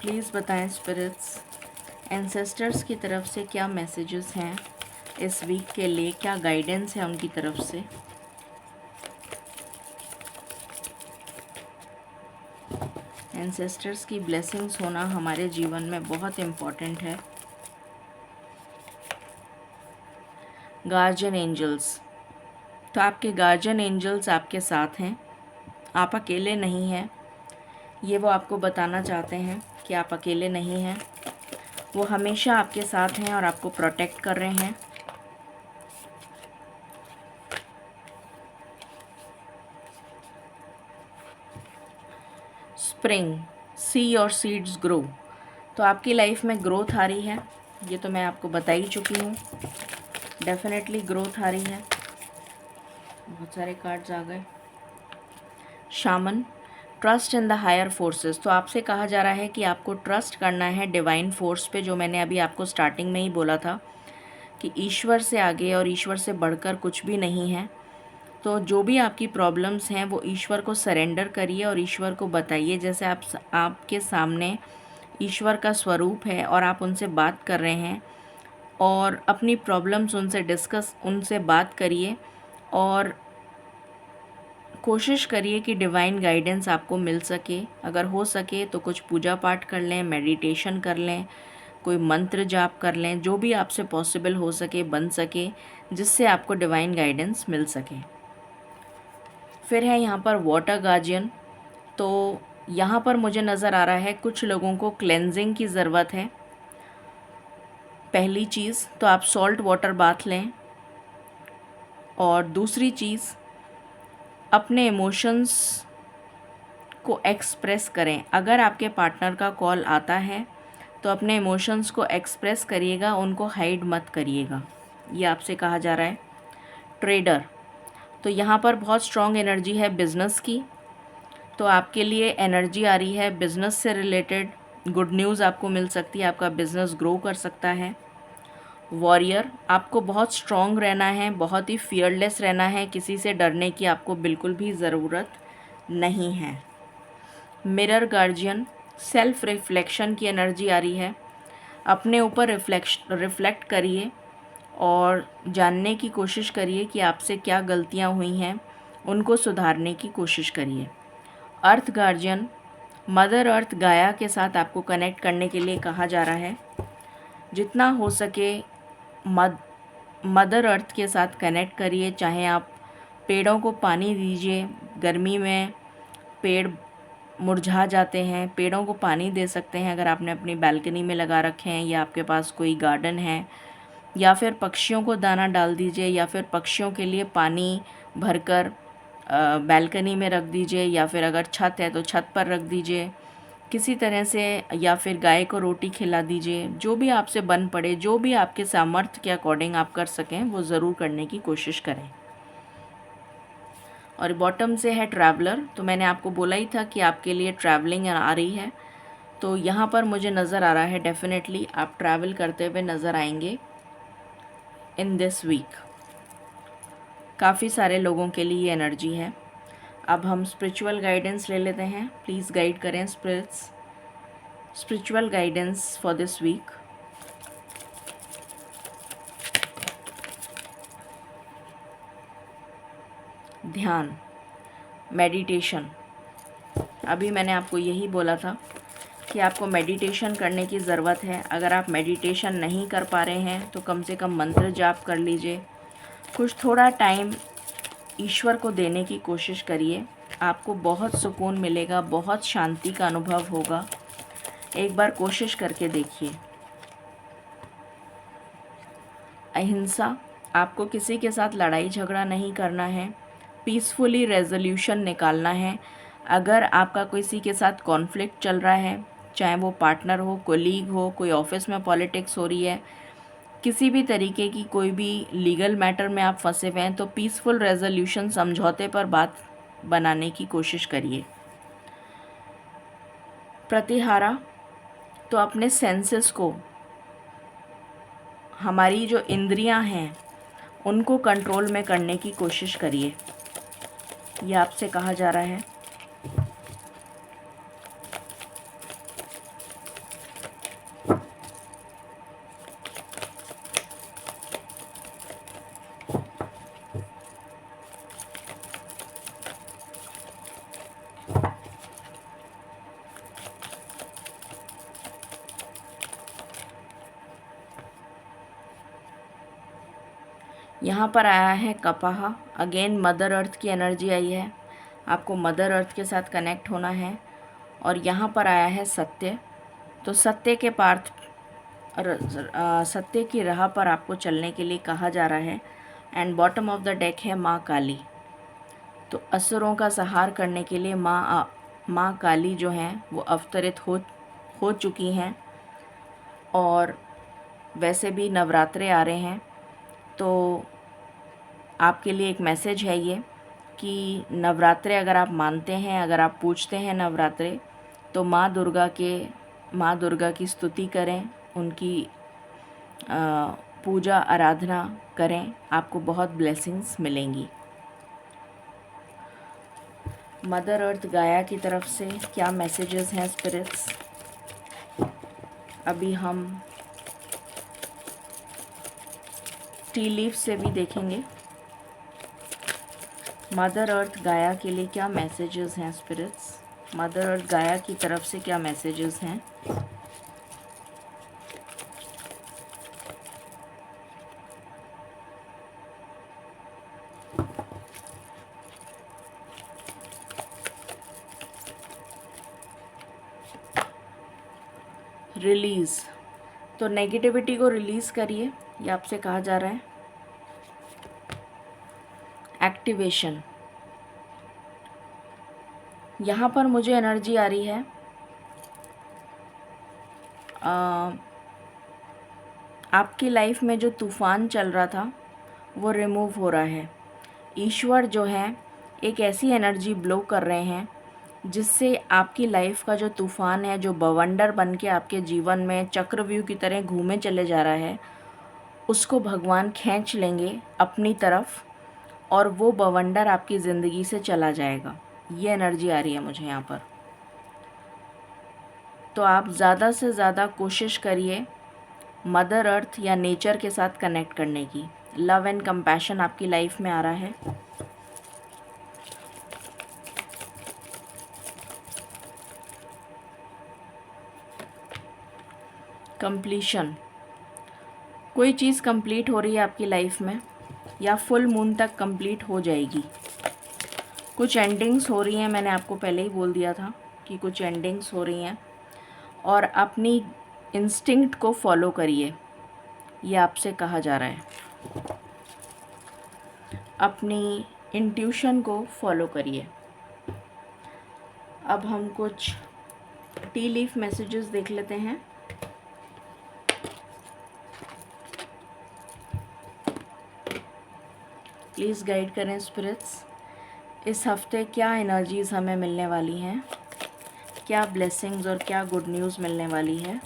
प्लीज़ बताएं स्पिरिट्स, एंसेस्टर्स की तरफ से क्या मैसेजेस हैं इस वीक के लिए, क्या गाइडेंस है उनकी तरफ से। एंसेस्टर्स की ब्लेसिंग्स होना हमारे जीवन में बहुत इम्पॉर्टेंट है। गार्जियन एंजल्स, तो आपके गार्जियन एंजल्स आपके साथ हैं, आप अकेले नहीं हैं। ये वो आपको बताना चाहते हैं कि आप अकेले नहीं हैं, वो हमेशा आपके साथ हैं और आपको प्रोटेक्ट कर रहे हैं। Spring, see your seeds grow, तो आपकी लाइफ में ग्रोथ आ रही है, ये तो मैं आपको बता ही चुकी हूँ। डेफिनेटली ग्रोथ आ रही है। बहुत सारे कार्ड्स आ गए। Shaman, trust in the higher forces, तो आपसे कहा जा रहा है कि आपको ट्रस्ट करना है डिवाइन फोर्स पे, जो मैंने अभी आपको स्टार्टिंग में ही बोला था कि ईश्वर से आगे और ईश्वर से बढ़कर कुछ भी नहीं है। तो जो भी आपकी प्रॉब्लम्स हैं वो ईश्वर को सरेंडर करिए और ईश्वर को बताइए, जैसे आपके सामने ईश्वर का स्वरूप है और आप उनसे बात कर रहे हैं, और अपनी प्रॉब्लम्स उनसे बात करिए और कोशिश करिए कि डिवाइन गाइडेंस आपको मिल सके। अगर हो सके तो कुछ पूजा पाठ कर लें, मेडिटेशन कर लें, कोई मंत्र जाप कर लें, जो भी आपसे पॉसिबल हो सके, बन सके, जिससे आपको डिवाइन गाइडेंस मिल सके। फिर है यहाँ पर वाटर गार्जियन, तो यहाँ पर मुझे नज़र आ रहा है कुछ लोगों को क्लेंजिंग की ज़रूरत है। पहली चीज़ तो आप सॉल्ट वाटर बाथ लें, और दूसरी चीज़ अपने इमोशंस को एक्सप्रेस करें। अगर आपके पार्टनर का कॉल आता है तो अपने इमोशंस को एक्सप्रेस करिएगा, उनको हाइड मत करिएगा, ये आपसे कहा जा रहा है। ट्रेडर, तो यहाँ पर बहुत स्ट्रॉन्ग एनर्जी है बिज़नेस की, तो आपके लिए एनर्जी आ रही है बिज़नेस से रिलेटेड गुड न्यूज़ आपको मिल सकती है, आपका बिज़नेस ग्रो कर सकता है। वॉरियर, आपको बहुत स्ट्रॉन्ग रहना है, बहुत ही फियरलेस रहना है, किसी से डरने की आपको बिल्कुल भी ज़रूरत नहीं है। मिरर गार्जियन, सेल्फ रिफ्लेक्शन की एनर्जी आ रही है, अपने ऊपर रिफ्लेक्ट करिए और जानने की कोशिश करिए कि आपसे क्या गलतियां हुई हैं, उनको सुधारने की कोशिश करिए। अर्थ गार्जियन, मदर अर्थ गाया के साथ आपको कनेक्ट करने के लिए कहा जा रहा है। जितना हो सके मदर अर्थ के साथ कनेक्ट करिए, चाहे आप पेड़ों को पानी दीजिए, गर्मी में पेड़ मुरझा जाते हैं, पेड़ों को पानी दे सकते हैं अगर आपने अपनी बालकनी में लगा रखे हैं या आपके पास कोई गार्डन है, या फिर पक्षियों को दाना डाल दीजिए, या फिर पक्षियों के लिए पानी भरकर बालकनी में रख दीजिए, या फिर अगर छत है तो छत पर रख दीजिए किसी तरह से, या फिर गाय को रोटी खिला दीजिए। जो भी आपसे बन पड़े, जो भी आपके सामर्थ्य के अकॉर्डिंग आप कर सकें वो ज़रूर करने की कोशिश करें। और बॉटम से है ट्रैवलर, तो मैंने आपको बोला ही था कि आपके लिए ट्रैवलिंग आ रही है, तो यहाँ पर मुझे नज़र आ रहा है डेफिनेटली आप ट्रैवल करते हुए नज़र आएंगे इन दिस वीक। काफ़ी सारे लोगों के लिए ये एनर्जी है। अब हम स्पिरिचुअल गाइडेंस ले लेते हैं, प्लीज़ गाइड करें spirits, spiritual guidance for this week. ध्यान, मेडिटेशन, अभी मैंने आपको यही बोला था कि आपको मेडिटेशन करने की ज़रूरत है। अगर आप मेडिटेशन नहीं कर पा रहे हैं तो कम से कम मंत्र जाप कर लीजिए, कुछ थोड़ा टाइम ईश्वर को देने की कोशिश करिए। आपको बहुत सुकून मिलेगा, बहुत शांति का अनुभव होगा। एक बार कोशिश करके देखिए। अहिंसा, आपको किसी के साथ लड़ाई झगड़ा नहीं करना है, पीसफुली रेजोल्यूशन निकालना है। अगर आपका किसी के साथ कॉन्फ्लिक्ट चल रहा है, चाहे वो पार्टनर हो, कोलीग हो, कोई ऑफिस में पॉलिटिक्स हो रही है, किसी भी तरीके की कोई भी लीगल मैटर में आप फंसे हुए हैं, तो पीसफुल रेजोल्यूशन, समझौते पर बात बनाने की कोशिश करिए। प्रतिहारा, तो अपने सेंसेस को, हमारी जो इंद्रियां हैं उनको कंट्रोल में करने की कोशिश करिए। ये आपसे कहा जा रहा है। यहाँ पर आया है कपाह, अगेन मदर अर्थ की एनर्जी आई है। आपको मदर अर्थ के साथ कनेक्ट होना है। और यहाँ पर आया है सत्य, तो सत्य के पार्थ सत्य की राह पर आपको चलने के लिए कहा जा रहा है। And bottom of the deck है माँ काली, तो असुरों का संहार करने के लिए माँ काली जो हैं वो अवतरित हो चुकी हैं। और वैसे भी नवरात्रे आ रहे हैं, तो आपके लिए एक मैसेज है ये कि नवरात्रे अगर आप मानते हैं, अगर आप पूजते हैं नवरात्रे, तो माँ दुर्गा की स्तुति करें, उनकी पूजा आराधना करें, आपको बहुत ब्लेसिंग्स मिलेंगी। मदर अर्थ गाया की तरफ से क्या मैसेजेस हैं स्पिरिट्स, अभी हम टी लीफ से भी देखेंगे। मदर अर्थ गाया के लिए क्या मैसेजेस हैं स्पिरिट्स, मदर अर्थ गाया की तरफ से क्या मैसेजेस हैं। रिलीज़, तो नेगेटिविटी को रिलीज़ करिए, ये आपसे कहा जा रहा है। एक्टिवेशन, यहाँ पर मुझे एनर्जी आ रही है आपकी लाइफ में जो तूफ़ान चल रहा था वो रिमूव हो रहा है। ईश्वर जो है एक ऐसी एनर्जी ब्लो कर रहे हैं जिससे आपकी लाइफ का जो तूफ़ान है, जो बवंडर बन के आपके जीवन में चक्रव्यूह की तरह घूमे चले जा रहा है, उसको भगवान खींच लेंगे अपनी तरफ और वो बवंडर आपकी ज़िंदगी से चला जाएगा। ये एनर्जी आ रही है मुझे यहाँ पर। तो आप ज़्यादा से ज़्यादा कोशिश करिए मदर अर्थ या नेचर के साथ कनेक्ट करने की। लव एंड कंपैशन आपकी लाइफ में आ रहा है। कंप्लीशन, कोई चीज़ कंप्लीट हो रही है आपकी लाइफ में या फुल मून तक कंप्लीट हो जाएगी। कुछ एंडिंग्स हो रही हैं, मैंने आपको पहले ही बोल दिया था कि कुछ एंडिंग्स हो रही हैं। और अपनी इंस्टिंक्ट को फॉलो करिए, ये आपसे कहा जा रहा है। अपनी इंट्यूशन को फॉलो करिए। अब हम कुछ टी लीफ मैसेजेस देख लेते हैं। प्लीज़ गाइड करें स्पिरिट्स, इस हफ्ते क्या एनर्जीज़ हमें मिलने वाली हैं, क्या ब्लेसिंग्स और क्या गुड न्यूज़ मिलने वाली है।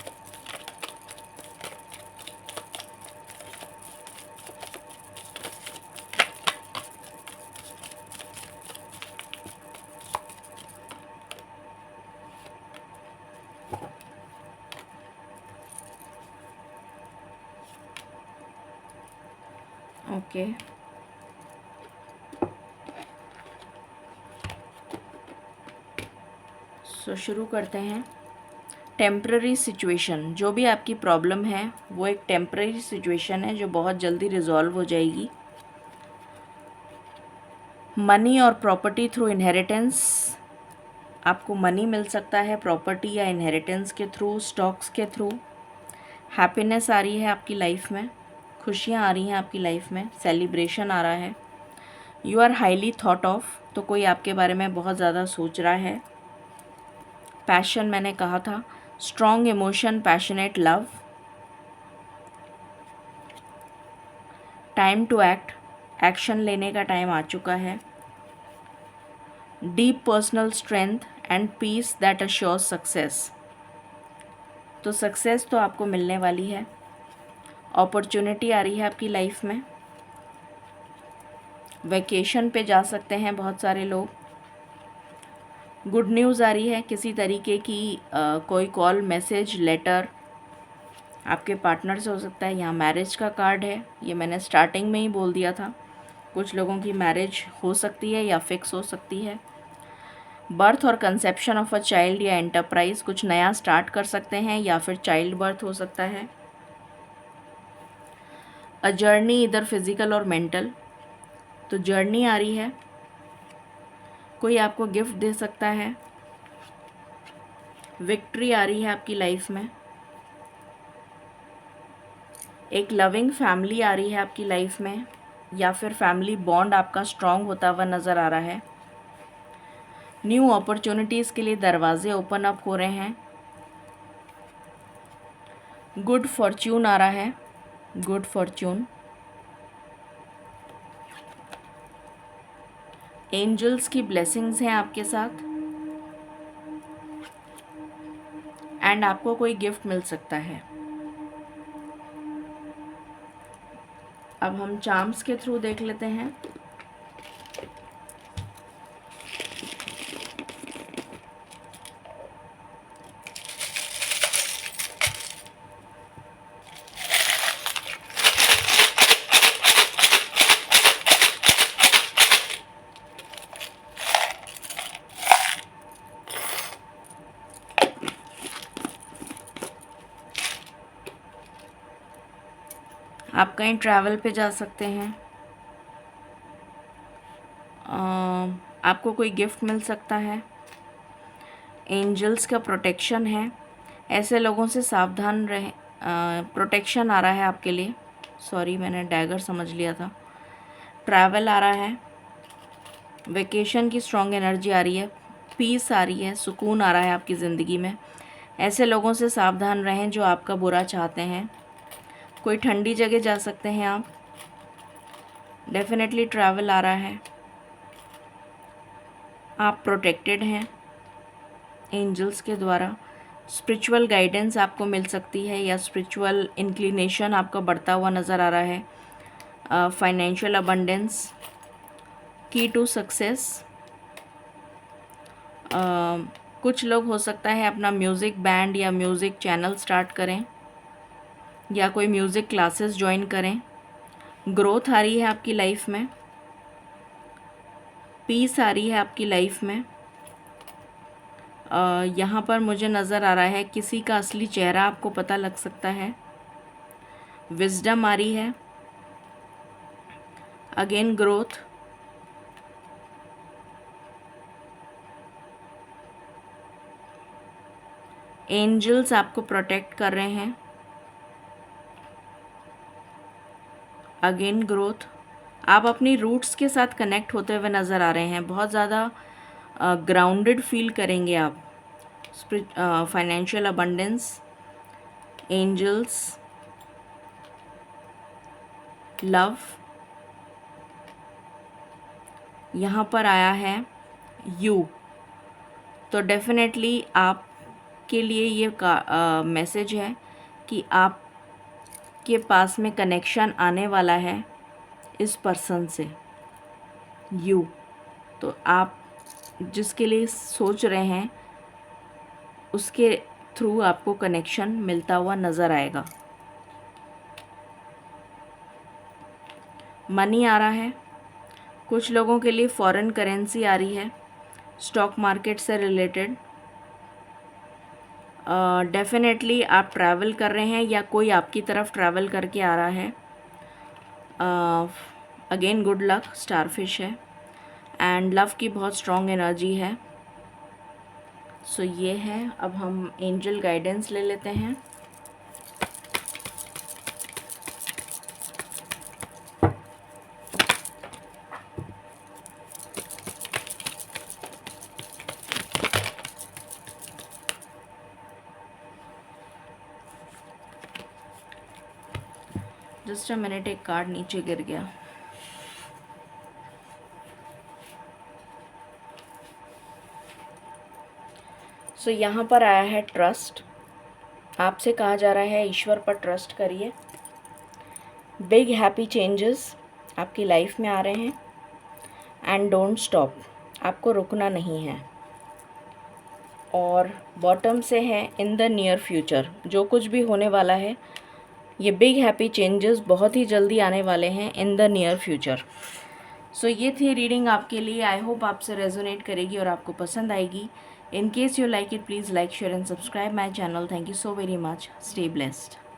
ओके, सो शुरू करते हैं। टेम्प्ररी सिचुएशन, जो भी आपकी प्रॉब्लम है वो एक टेम्प्ररी सिचुएशन है जो बहुत जल्दी रिजॉल्व हो जाएगी। मनी और प्रॉपर्टी थ्रू इनहेरिटेंस, आपको मनी मिल सकता है प्रॉपर्टी या इनहेरिटेंस के थ्रू, स्टॉक्स के थ्रू। हैप्पीनेस आ रही है आपकी लाइफ में, खुशियाँ आ रही हैं आपकी लाइफ में, सेलिब्रेशन आ रहा है। You are highly thought of, तो कोई आपके बारे में बहुत ज़्यादा सोच रहा है। पैशन मैंने कहा था, strong emotion, passionate love. Time to act, action लेने का टाइम आ चुका है। Deep personal strength and peace that assures success, तो सक्सेस तो आपको मिलने वाली है। अपॉर्चुनिटी आ रही है आपकी लाइफ में। वेकेशन पे जा सकते हैं बहुत सारे लोग। गुड न्यूज़ आ रही है, किसी तरीके की कोई कॉल, मैसेज, लेटर आपके पार्टनर से हो सकता है। यहाँ मैरिज का कार्ड है, ये मैंने स्टार्टिंग में ही बोल दिया था। कुछ लोगों की मैरिज हो सकती है या फिक्स हो सकती है। बर्थ और कंसेप्शन ऑफ अ चाइल्ड या एंटरप्राइज, कुछ नया स्टार्ट कर सकते हैं या फिर चाइल्ड बर्थ हो सकता है। अ जर्नी, इधर फिजिकल और मेंटल, तो जर्नी आ रही है, कोई आपको गिफ्ट दे सकता है। विक्ट्री आ रही है आपकी लाइफ में। एक लविंग फैमिली आ रही है आपकी लाइफ में, या फिर फैमिली बॉन्ड आपका स्ट्रॉन्ग होता हुआ नज़र आ रहा है। न्यू अपॉर्चुनिटीज़ के लिए दरवाजे ओपन अप हो रहे हैं। गुड फॉर्च्यून आ रहा है, गुड फॉर्च्यून। एंजल्स की ब्लेसिंग्स हैं आपके साथ, एंड आपको कोई गिफ्ट मिल सकता है। अब हम चार्म्स के थ्रू देख लेते हैं। आप कहीं ट्रैवल पे जा सकते हैं। आपको कोई गिफ्ट मिल सकता है। एंजल्स का प्रोटेक्शन है, ऐसे लोगों से सावधान रहें। प्रोटेक्शन आ रहा है आपके लिए, सॉरी मैंने डैगर समझ लिया था। ट्रैवल आ रहा है, वेकेशन की स्ट्रॉन्ग एनर्जी आ रही है, पीस आ रही है, सुकून आ रहा है आपकी ज़िंदगी में। ऐसे लोगों से सावधान रहें जो आपका बुरा चाहते हैं। कोई ठंडी जगह जा सकते हैं आप। डेफिनेटली ट्रैवल आ रहा है, आप प्रोटेक्टेड हैं एंजल्स के द्वारा। स्पिरिचुअल गाइडेंस आपको मिल सकती है, या स्पिरिचुअल इंक्लिनेशन आपका बढ़ता हुआ नज़र आ रहा है। फाइनेंशियल अबंडेंस, की टू सक्सेस। कुछ लोग हो सकता है अपना म्यूज़िक बैंड या म्यूज़िक चैनल स्टार्ट करें, या कोई म्यूज़िक क्लासेस ज्वाइन करें। ग्रोथ आ रही है आपकी लाइफ में, पीस आ रही है आपकी लाइफ में। यहाँ पर मुझे नज़र आ रहा है किसी का असली चेहरा आपको पता लग सकता है। विजडम आ रही है, अगेन ग्रोथ। एंजल्स आपको प्रोटेक्ट कर रहे हैं, अगेन ग्रोथ। आप अपनी रूट्स के साथ कनेक्ट होते हुए नज़र आ रहे हैं, बहुत ज़्यादा ग्राउंडेड फील करेंगे आप। फाइनेंशियल अबंडेंस, एंजल्स, लव, यहाँ पर आया है यू, तो डेफिनेटली आपके लिए ये मैसेज है कि आप के पास में कनेक्शन आने वाला है इस पर्सन से, यू। तो आप जिसके लिए सोच रहे हैं उसके थ्रू आपको कनेक्शन मिलता हुआ नज़र आएगा। मनी आ रहा है, कुछ लोगों के लिए फॉरेन करेंसी आ रही है, स्टॉक मार्केट से रिलेटेड। डेफिनेटली आप ट्रैवल कर रहे हैं या कोई आपकी तरफ ट्रैवल करके आ रहा है। अगेन गुड लक, स्टारफिश है। एंड लव की बहुत स्ट्रॉन्ग एनर्जी है। सो ये है। अब हम एंजल गाइडेंस ले लेते हैं। जस्ट अ मिनट, एक कार्ड नीचे गिर गया। सो यहाँ पर आया है ट्रस्ट। आपसे कहा जा रहा है ईश्वर पर ट्रस्ट करिए। बिग हैप्पी चेंजेस आपकी लाइफ में आ रहे हैं। एंड डोंट स्टॉप, आपको रुकना नहीं है। और बॉटम से है इन द नियर फ्यूचर, जो कुछ भी होने वाला है ये बिग हैप्पी चेंजेस बहुत ही जल्दी आने वाले हैं इन द नियर फ्यूचर। सो ये थी रीडिंग आपके लिए। आई होप आपसे रेजोनेट करेगी और आपको पसंद आएगी। In case you like it, please like, share and subscribe my channel. Thank you so very much. Stay blessed.